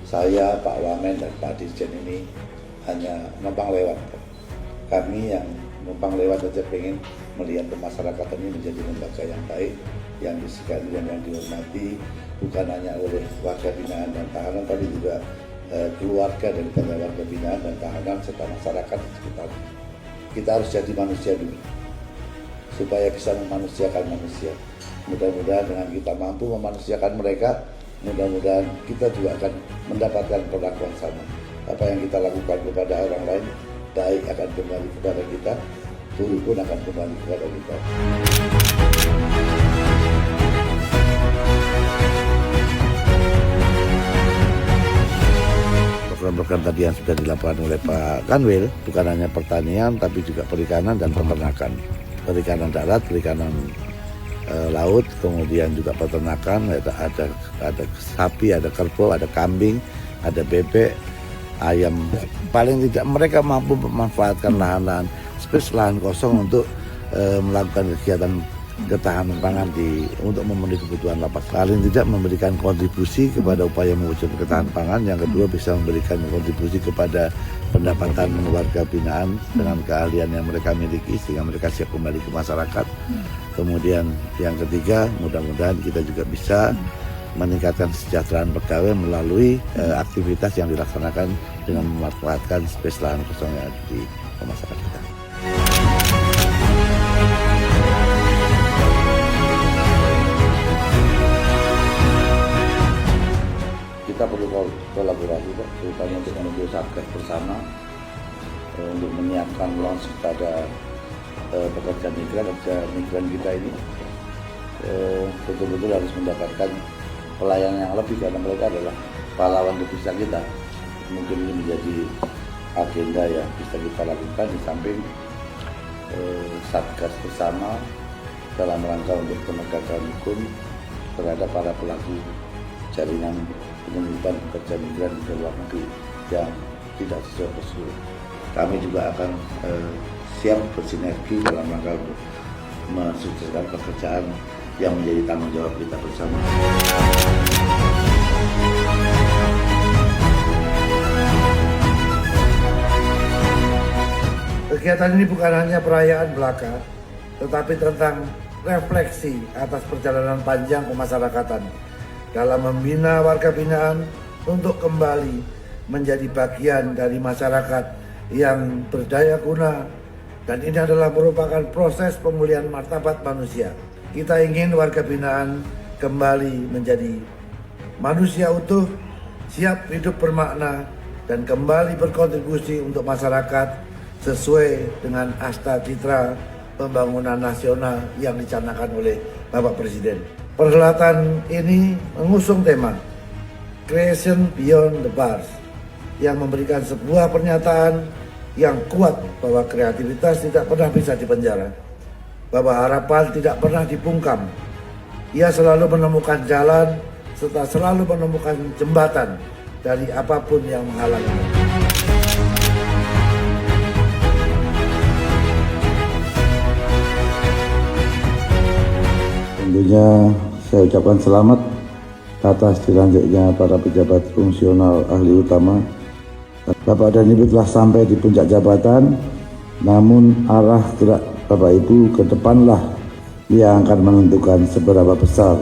saya, Pak Wamen, dan Pak Dirjen ini hanya numpang lewat. Kami yang numpang lewat saja pengen melihat masyarakat ini menjadi lembaga yang baik, yang disekali dan yang dihormati, bukan hanya oleh warga binaan dan tahanan, tapi juga keluarga daripada warga binaan dan tahanan serta masyarakat di sekitar. Kita harus jadi manusia dulu, supaya bisa memanusiakan manusia. Mudah-mudahan dengan kita mampu memanusiakan mereka, mudah-mudahan kita juga akan mendapatkan perlakuan sama. Apa yang kita lakukan kepada orang lain, baik akan kembali kepada kita, buruk pun akan kembali kepada kita. Program-program tadi yang sudah dilakukan oleh Pak Kanwil bukan hanya pertanian, tapi juga perikanan dan peternakan. Perikanan darat, perikanan laut, kemudian juga peternakan, ada sapi, ada kerbau, ada kambing, ada bebek, ayam. Paling tidak mereka mampu memanfaatkan lahan-lahan space, lahan kosong untuk melakukan kegiatan ketahanan pangan untuk memenuhi kebutuhan lapas. Paling tidak memberikan kontribusi kepada upaya mewujudkan ketahanan pangan. Yang kedua, bisa memberikan kontribusi kepada pendapatan warga binaan dengan keahlian yang mereka miliki sehingga mereka siap kembali ke masyarakat. Kemudian yang ketiga, mudah-mudahan kita juga bisa meningkatkan kesejahteraan pegawai melalui aktivitas yang dilaksanakan dengan memanfaatkan space lahan kosong yang ada di masyarakat kita. Kita perlu kolaborasi, terutama untuk menuju satgas bersama untuk menyiapkan launch kepada pekerja migran kita ini betul-betul harus mendapatkan pelayanan yang lebih, karena mereka adalah pahlawan devisa kita. Mungkin ini menjadi agenda yang bisa kita lakukan di samping satgas bersama dalam rangka untuk penegakan hukum terhadap para pelaku jaringan penyelundupan pekerja migran di luar negeri yang tidak sesuai prosedur. Kami juga akan siap bersinergi dalam rangka untuk mensukseskan pekerjaan yang menjadi tanggung jawab kita bersama. Kegiatan ini bukan hanya perayaan belaka, tetapi tentang refleksi atas perjalanan panjang kemasyarakatan dalam membina warga binaan untuk kembali menjadi bagian dari masyarakat yang berdaya guna, dan ini adalah merupakan proses pemulihan martabat manusia. Kita ingin warga binaan kembali menjadi manusia utuh, siap hidup bermakna, dan kembali berkontribusi untuk masyarakat sesuai dengan asta citra pembangunan nasional yang dicanangkan oleh Bapak Presiden. Perhelatan ini mengusung tema Creation Beyond the Bars yang memberikan sebuah pernyataan yang kuat bahwa kreativitas tidak pernah bisa dipenjara, bahwa harapan tidak pernah dibungkam. Ia selalu menemukan jalan serta selalu menemukan jembatan dari apapun yang menghalangi. Tentunya saya ucapkan selamat atas dilantiknya para pejabat fungsional ahli utama. Bapak dan Ibu telah sampai di puncak jabatan, namun arah gerak Bapak Ibu ke depanlah yang akan menentukan seberapa besar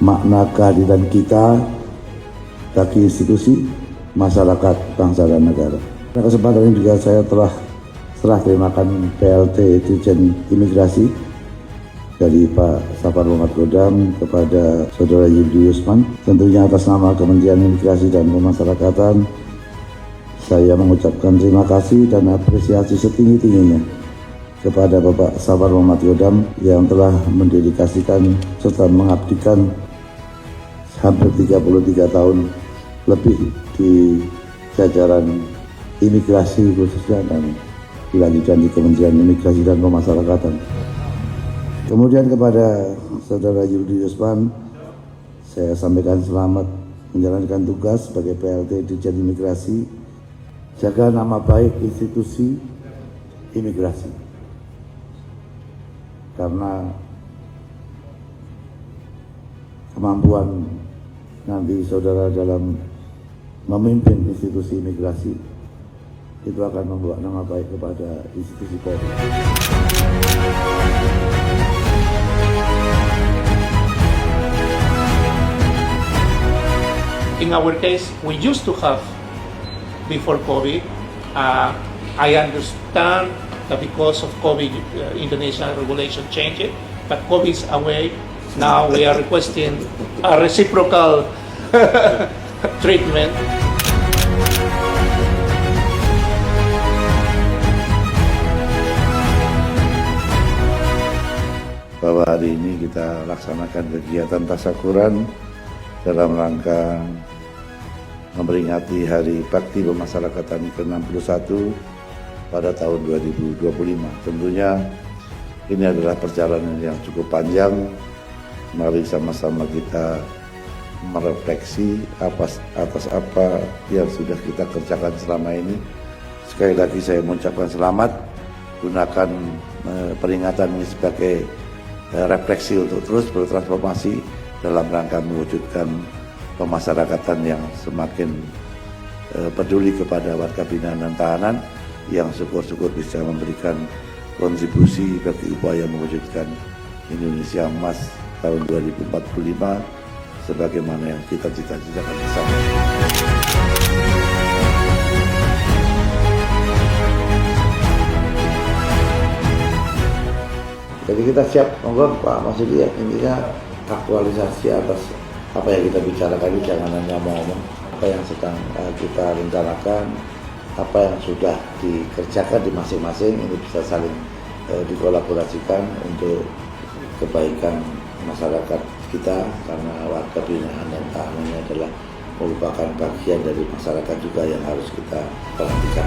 makna kehadiran kita bagi institusi, masyarakat, bangsa dan negara. Pada kesempatan ini juga saya telah serah terimakan PLT Dirjen Imigrasi dari Pak Safar Muhammad Godam kepada Saudara Yudi Yusman. Tentunya atas nama Kementerian Imigrasi dan Pemasyarakatan, saya mengucapkan terima kasih dan apresiasi setinggi-tingginya kepada Bapak Safar Muhammad Godam yang telah mendedikasikan serta mengabdikan hampir 33 tahun lebih di jajaran imigrasi khususnya dan dilanjutkan di Kementerian Imigrasi dan Pemasyarakatan. Kemudian kepada Saudara Yudi Yusman, saya sampaikan selamat menjalankan tugas sebagai PLT Dirjen Imigrasi. Jaga nama baik institusi imigrasi, karena kemampuan nanti saudara dalam memimpin institusi imigrasi, itu akan membawa nama baik kepada institusi Polri. In our case, we used to have, before COVID, I understand that because of COVID, Indonesian regulation changed, but COVID is away. Now we are requesting a reciprocal treatment. Bahwa hari ini kita laksanakan kegiatan tasyakuran dalam rangka memperingati Hari Bakti Pemasyarakatan ke-61 pada tahun 2025. Tentunya ini adalah perjalanan yang cukup panjang. Mari sama-sama kita merefleksi atas apa yang sudah kita kerjakan selama ini. Sekali lagi saya mengucapkan selamat, gunakan peringatan ini sebagai refleksi untuk terus bertransformasi dalam rangka mewujudkan pemasyarakatan yang semakin peduli kepada warga binaan dan tahanan, yang syukur-syukur bisa memberikan kontribusi bagi upaya mewujudkan Indonesia Emas tahun 2045 sebagaimana yang kita cita-citakan bersama. Jadi kita siap, monggo Pak Marsudi, intinya aktualisasi atas apa yang kita bicarakan ini, jangan hanya ngomong apa yang sedang kita rencanakan, apa yang sudah dikerjakan di masing-masing, ini bisa saling dikolaborasikan untuk kebaikan masyarakat kita, karena warga binaan dan tahanannya adalah merupakan bagian dari masyarakat juga yang harus kita perhatikan.